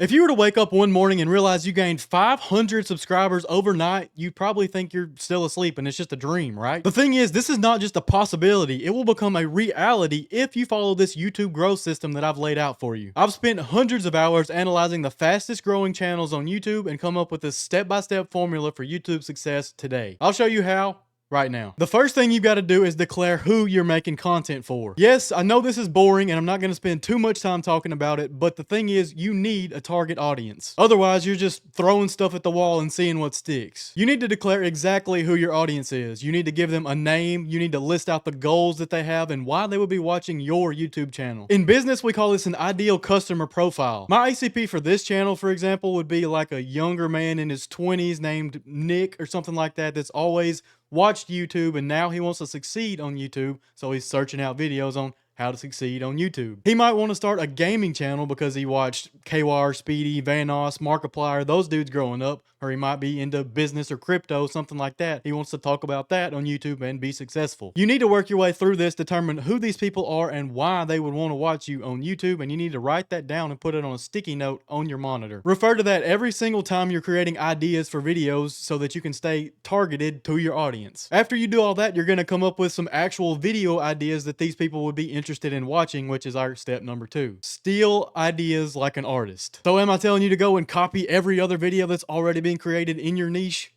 If you were to wake up one morning and realize you gained 500 subscribers overnight, you'd probably think you're still asleep and it's just a dream, right? The thing is, this is not just a possibility, it will become a reality if you follow this YouTube growth system that I've laid out for you. I've spent hundreds of hours analyzing the fastest growing channels on YouTube and come up with this step-by-step formula for YouTube success today. I'll show you how right now. The first thing you've got to do is declare who you're making content for. Yes, I know this is boring and I'm not going to spend too much time talking about it, but the thing is, you need a target audience. Otherwise, you're just throwing stuff at the wall and seeing what sticks. You need to declare exactly who your audience is. You need to give them a name. You need to list out the goals that they have and why they would be watching your YouTube channel. In business, we call this an ideal customer profile. My ACP for this channel, for example, would be like a younger man in his 20s named Nick or something like that that's always watched YouTube and now he wants to succeed on YouTube, so he's searching out videos on how to succeed on YouTube. He might want to start a gaming channel because he watched KWAR, Speedy, Vanoss, Markiplier, those dudes growing up, or he might be into business or crypto, something like that. He wants to talk about that on YouTube and be successful. You need to work your way through this, determine who these people are and why they would want to watch you on YouTube, and you need to write that down and put it on a sticky note on your monitor. Refer to that every single time you're creating ideas for videos so that you can stay targeted to your audience. After you do all that, you're going to come up with some actual video ideas that these people would be interested in watching, which is our step number 2. Steal ideas like an artist. So am I telling you to go and copy every other video that's already been created in your niche?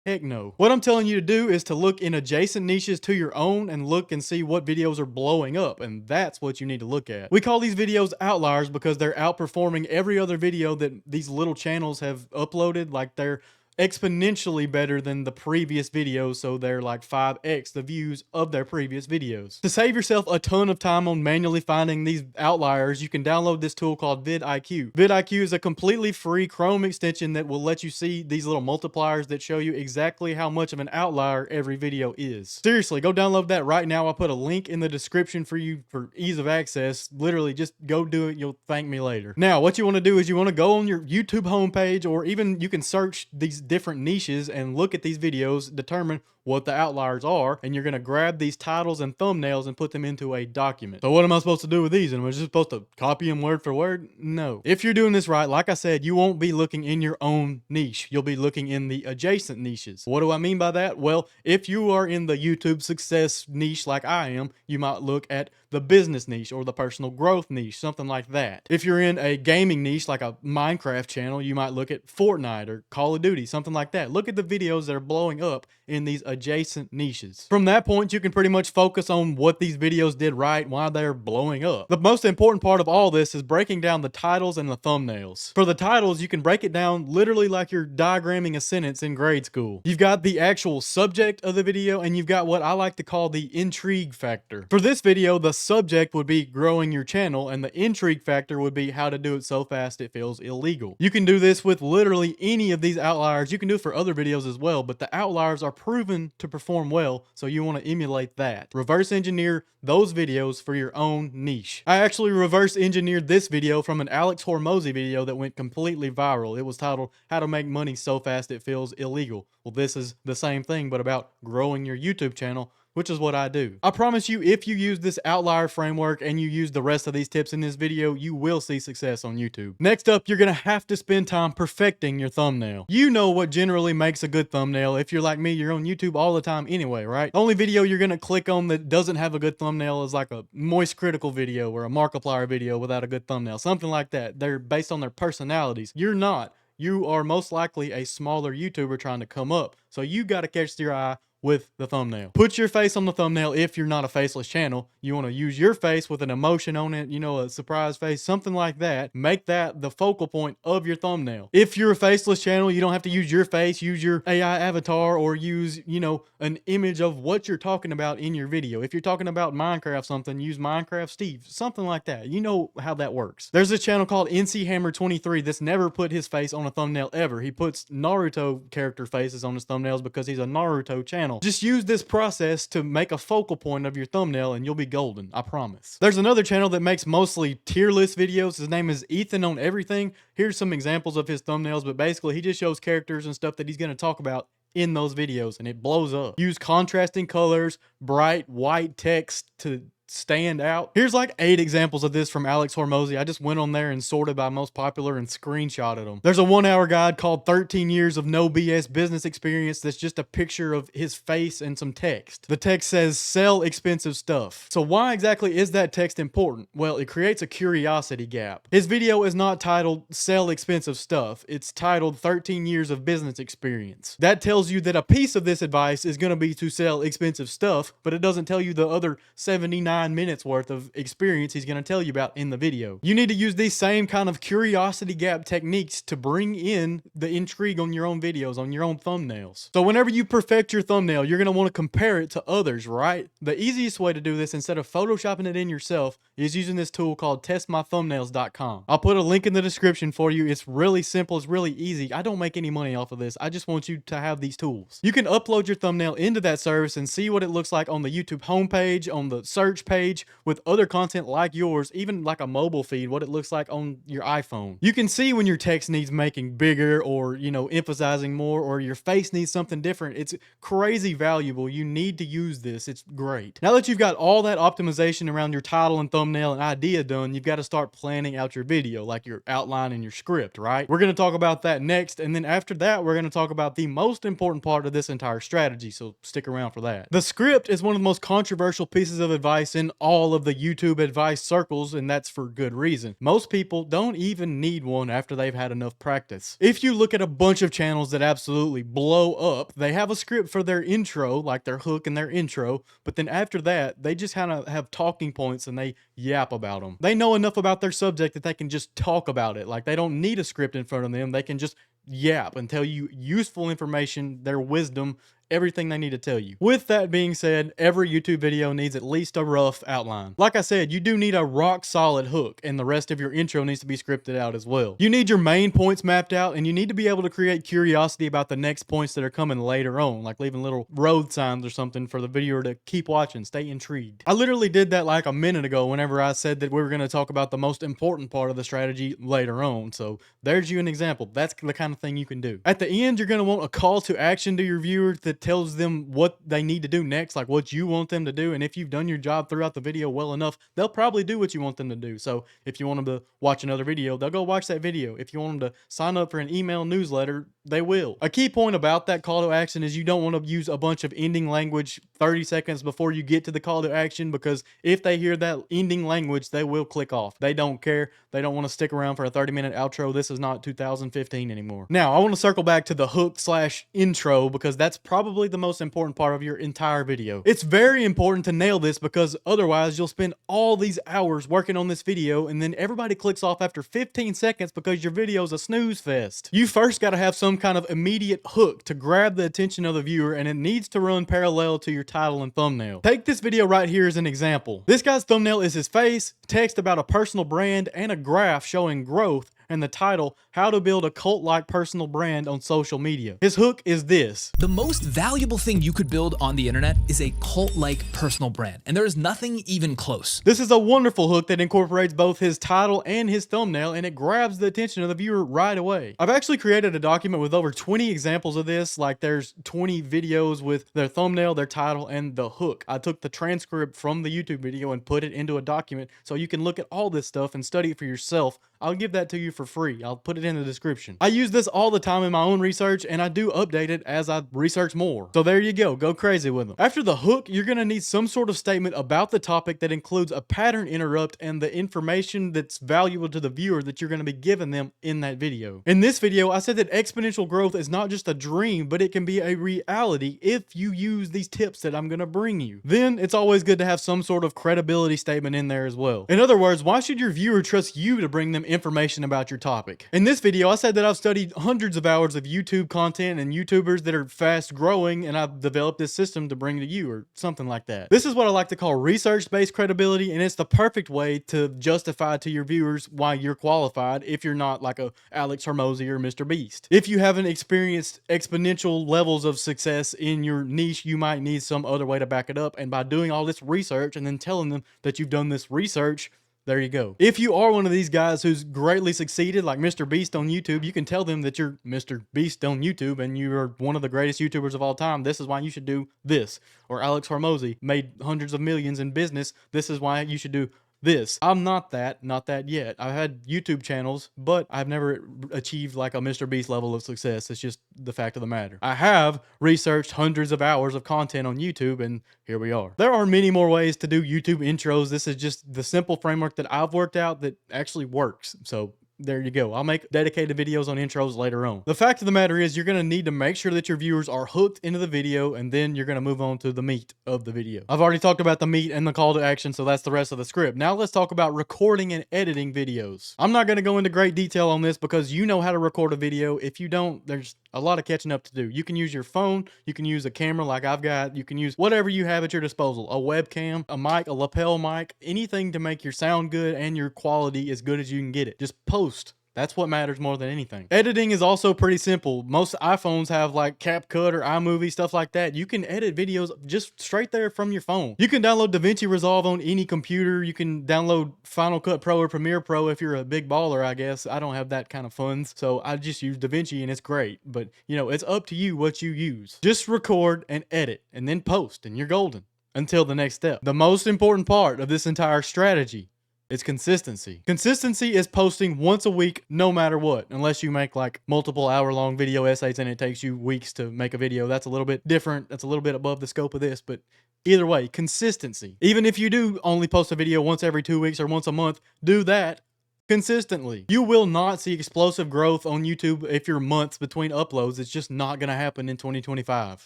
Heck no. What I'm telling you to do is to look in adjacent niches to your own and look and see what videos are blowing up, and that's what you need to look at. We call these videos outliers because they're outperforming every other video that these little channels have uploaded. Like, they're exponentially better than the previous videos, so they're like 5x the views of their previous videos. To save yourself a ton of time on manually finding these outliers, you can download this tool called VidIQ. VidIQ is a completely free Chrome extension that will let you see these little multipliers that show you exactly how much of an outlier every video is. Seriously, go download that right now. I'll put a link in the description for you for ease of access. Literally, just go do it. You'll thank me later. Now, what you want to do is you want to go on your YouTube homepage, or even you can search these different niches and look at these videos, determine what the outliers are, and you're going to grab these titles and thumbnails and put them into a document. So what am I supposed to do with these? Am I just supposed to copy them word for word? No. If you're doing this right, like I said, you won't be looking in your own niche. You'll be looking in the adjacent niches. What do I mean by that? Well, if you are in the YouTube success niche like I am, you might look at the business niche or the personal growth niche, something like that. If you're in a gaming niche like a Minecraft channel, you might look at Fortnite or Call of Duty, something like that. Look at the videos that are blowing up in these adjacent niches. From that point, you can pretty much focus on what these videos did right, why they're blowing up. The most important part of all this is breaking down the titles and the thumbnails. For the titles, you can break it down literally like you're diagramming a sentence in grade school. You've got the actual subject of the video, and you've got what I like to call the intrigue factor. For this video, the subject would be growing your channel, and the intrigue factor would be how to do it so fast it feels illegal. You can do this with literally any of these outliers. You can do it for other videos as well, but the outliers are proven to perform well, so you want to emulate that. Reverse engineer those videos for your own niche. I actually reverse engineered this video from an Alex Hormozy video that went completely viral. It was titled "How to Make Money So Fast It Feels Illegal." Well, this is the same thing, but about growing your YouTube channel, which is what I do. I promise you, if you use this outlier framework and you use the rest of these tips in this video, you will see success on YouTube. Next up, you're gonna have to spend time perfecting your thumbnail. You know what generally makes a good thumbnail. If you're like me, you're on YouTube all the time anyway, right? The only video you're gonna click on that doesn't have a good thumbnail is like a Moist Critical video or a Markiplier video without a good thumbnail, something like that. They're based on their personalities. You're not. You are most likely a smaller YouTuber trying to come up, so you gotta catch your eye with the thumbnail. Put your face on the thumbnail if you're not a faceless channel. You want to use your face with an emotion on it, you know, a surprise face, something like that. Make that the focal point of your thumbnail. If you're a faceless channel, you don't have to use your face, use your AI avatar, or use, you know, an image of what you're talking about in your video. If you're talking about Minecraft something, use Minecraft Steve, something like that. You know how that works. There's a channel called NCHammer23 that's never put his face on a thumbnail ever. He puts Naruto character faces on his thumbnails because he's a Naruto channel. Just use this process to make a focal point of your thumbnail and you'll be golden, I promise. There's another channel that makes mostly tier list videos. His name is Ethan on Everything. Here's some examples of his thumbnails, but basically he just shows characters and stuff that he's going to talk about in those videos, and it blows up. Use contrasting colors, bright white text to stand out. Here's like 8 examples of this from Alex Hormozy. I just went on there and sorted by most popular and screenshotted them. There's a 1-hour guide called 13 Years of No BS Business Experience that's just a picture of his face and some text. The text says, sell expensive stuff. So why exactly is that text important? Well, it creates a curiosity gap. His video is not titled Sell Expensive Stuff. It's titled 13 Years of Business Experience. That tells you that a piece of this advice is going to be to sell expensive stuff, but it doesn't tell you the other 79 minutes worth of experience he's going to tell you about in the video. You need to use these same kind of curiosity gap techniques to bring in the intrigue on your own videos, on your own thumbnails. So whenever you perfect your thumbnail, you're going to want to compare it to others, right? The easiest way to do this, instead of photoshopping it in yourself, is using this tool called testmythumbnails.com. I'll put a link in the description for you. It's really simple. It's really easy. I don't make any money off of this. I just want you to have these tools. You can upload your thumbnail into that service and see what it looks like on the YouTube homepage, on the search page, with other content like yours, even like a mobile feed, what it looks like on your iPhone. You can see when your text needs making bigger, or, you know, emphasizing more, or your face needs something different. It's crazy valuable. You need to use this. It's great. Now that you've got all that optimization around your title and thumbnail and idea done, you've got to start planning out your video, like your outline and your script, right? We're going to talk about that next, and then after that, we're going to talk about the most important part of this entire strategy, so stick around for that. The script is one of the most controversial pieces of advice in all of the YouTube advice circles, and that's for good reason. Most people don't even need one after they've had enough practice. If you look at a bunch of channels that absolutely blow up, they have a script for their intro, like their hook and their intro, but then after that, they just kind of have talking points and they yap about them. They know enough about their subject that they can just talk about it. Like, they don't need a script in front of them. They can just yap and tell you useful information, their wisdom, everything they need to tell you. With that being said, every YouTube video needs at least a rough outline. Like I said, you do need a rock solid hook, and the rest of your intro needs to be scripted out as well. You need your main points mapped out, and you need to be able to create curiosity about the next points that are coming later on, like leaving little road signs or something for the viewer to keep watching, stay intrigued. I literally did that like a minute ago whenever I said that we were going to talk about the most important part of the strategy later on. So there's you an example. That's the kind of thing you can do. At the end, you're going to want a call to action to your viewer that tells them what they need to do next, like what you want them to do. And if you've done your job throughout the video well enough, they'll probably do what you want them to do. So if you want them to watch another video, they'll go watch that video. If you want them to sign up for an email newsletter, they will. A key point about that call to action is you don't want to use a bunch of ending language 30 seconds before you get to the call to action, because if they hear that ending language, they will click off. They don't care. They don't want to stick around for a 30-minute outro. This is not 2015 anymore. Now, I want to circle back to the hook slash intro, because that's probably the most important part of your entire video. It's very important to nail this, because otherwise you'll spend all these hours working on this video and then everybody clicks off after 15 seconds because your video's a snooze fest. You first got to have some kind of immediate hook to grab the attention of the viewer, and it needs to run parallel to your title and thumbnail. Take this video right here as an example. This guy's thumbnail is his face, text about a personal brand, and a graph showing growth, and the title, How to Build a Cult-Like Personal Brand on Social Media. His hook is this: the most valuable thing you could build on the internet is a cult-like personal brand, and there is nothing even close. This is a wonderful hook that incorporates both his title and his thumbnail, and it grabs the attention of the viewer right away. I've actually created a document with over 20 examples of this. Like, there's 20 videos with their thumbnail, their title, and the hook. I took the transcript from the YouTube video and put it into a document so you can look at all this stuff and study it for yourself. I'll give that to you for free. I'll put it in the description. I use this all the time in my own research, and I do update it as I research more. So there you go. Go crazy with them. After the hook, you're going to need some sort of statement about the topic that includes a pattern interrupt and the information that's valuable to the viewer that you're going to be giving them in that video. In this video, I said that exponential growth is not just a dream, but it can be a reality if you use these tips that I'm going to bring you. Then it's always good to have some sort of credibility statement in there as well. In other words, why should your viewer trust you to bring them information about your topic? In this video, I said that I've studied hundreds of hours of YouTube content and YouTubers that are fast growing, and I've developed this system to bring to you, or something like that. This is what I like to call research-based credibility, and it's the perfect way to justify to your viewers why you're qualified if you're not like a Alex Hormozy or Mr. Beast. If you haven't experienced exponential levels of success in your niche, you might need some other way to back it up, and by doing all this research and then telling them that you've done this research, There you go. If you are one of these guys who's greatly succeeded, like Mr. Beast on YouTube, you can tell them that you're Mr. Beast on YouTube and you're one of the greatest YouTubers of all time. This is why you should do this. Or Alex Hormozy made hundreds of millions in business. This is why you should do this. I'm not that yet. I've had YouTube channels, but I've never achieved like a Mr. Beast level of success. It's just the fact of the matter. I have researched hundreds of hours of content on YouTube, and here we are. There are many more ways to do YouTube intros. This is just the simple framework that I've worked out that actually works. So there you go. I'll make dedicated videos on intros later on. The fact of the matter is you're going to need to make sure that your viewers are hooked into the video, and then you're going to move on to the meat of the video. I've already talked about the meat and the call to action, so that's the rest of the script. Now let's talk about recording and editing videos. I'm not going to go into great detail on this because you know how to record a video. If you don't, there's a lot of catching up to do. You can use your phone, you can use a camera like I've got, you can use whatever you have at your disposal, a webcam, a mic, a lapel mic, anything to make your sound good and your quality as good as you can get it. Just post. That's what matters more than anything. Editing is also pretty simple. Most iPhones have like CapCut or iMovie, stuff like that. You can edit videos just straight there from your phone. You can download DaVinci Resolve on any computer. You can download Final Cut Pro or Premiere Pro if you're a big baller, I guess. I don't have that kind of funds, so I just use DaVinci and it's great. But, you know, it's up to you what you use. Just record and edit and then post and you're golden. Until the next step. The most important part of this entire strategy is consistency. Consistency is posting once a week, no matter what, unless you make like multiple hour-long video essays and it takes you weeks to make a video. That's a little bit different. That's a little bit above the scope of this, but either way, consistency. Even if you do only post a video once every 2 weeks or once a month, do that consistently. You will not see explosive growth on YouTube if you're months between uploads. It's just not going to happen in 2025.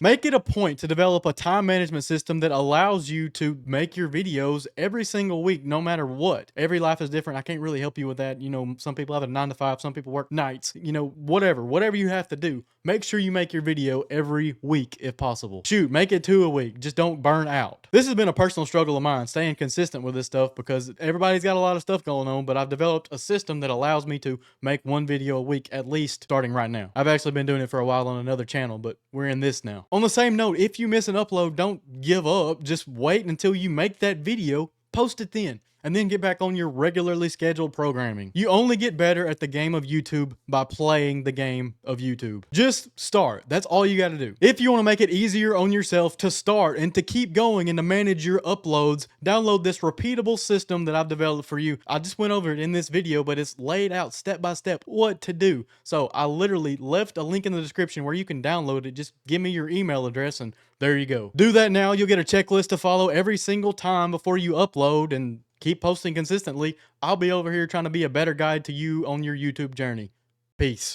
Make it a point to develop a time management system that allows you to make your videos every single week, no matter what. Every life is different. I can't really help you with that. You know, some people have a 9 to 5, some people work nights, you know, whatever you have to do. Make sure you make your video every week if possible. Shoot, make it 2 a week. Just don't burn out. This has been a personal struggle of mine, staying consistent with this stuff because everybody's got a lot of stuff going on, but I've developed a system that allows me to make 1 video a week at least starting right now. I've actually been doing it for a while on another channel, but we're in this now. On the same note, if you miss an upload, don't give up. Just wait until you make that video, post it then, and then get back on your regularly scheduled programming. You only get better at the game of YouTube by playing the game of YouTube. Just start. That's all you got to do. If you want to make it easier on yourself to start and to keep going and to manage your uploads, download this repeatable system that I've developed for you. I just went over it in this video, but it's laid out step by step what to do. So I literally left a link in the description where you can download it. Just give me your email address and there you go. Do that now. You'll get a checklist to follow every single time before you upload and keep posting consistently. I'll be over here trying to be a better guide to you on your YouTube journey. Peace.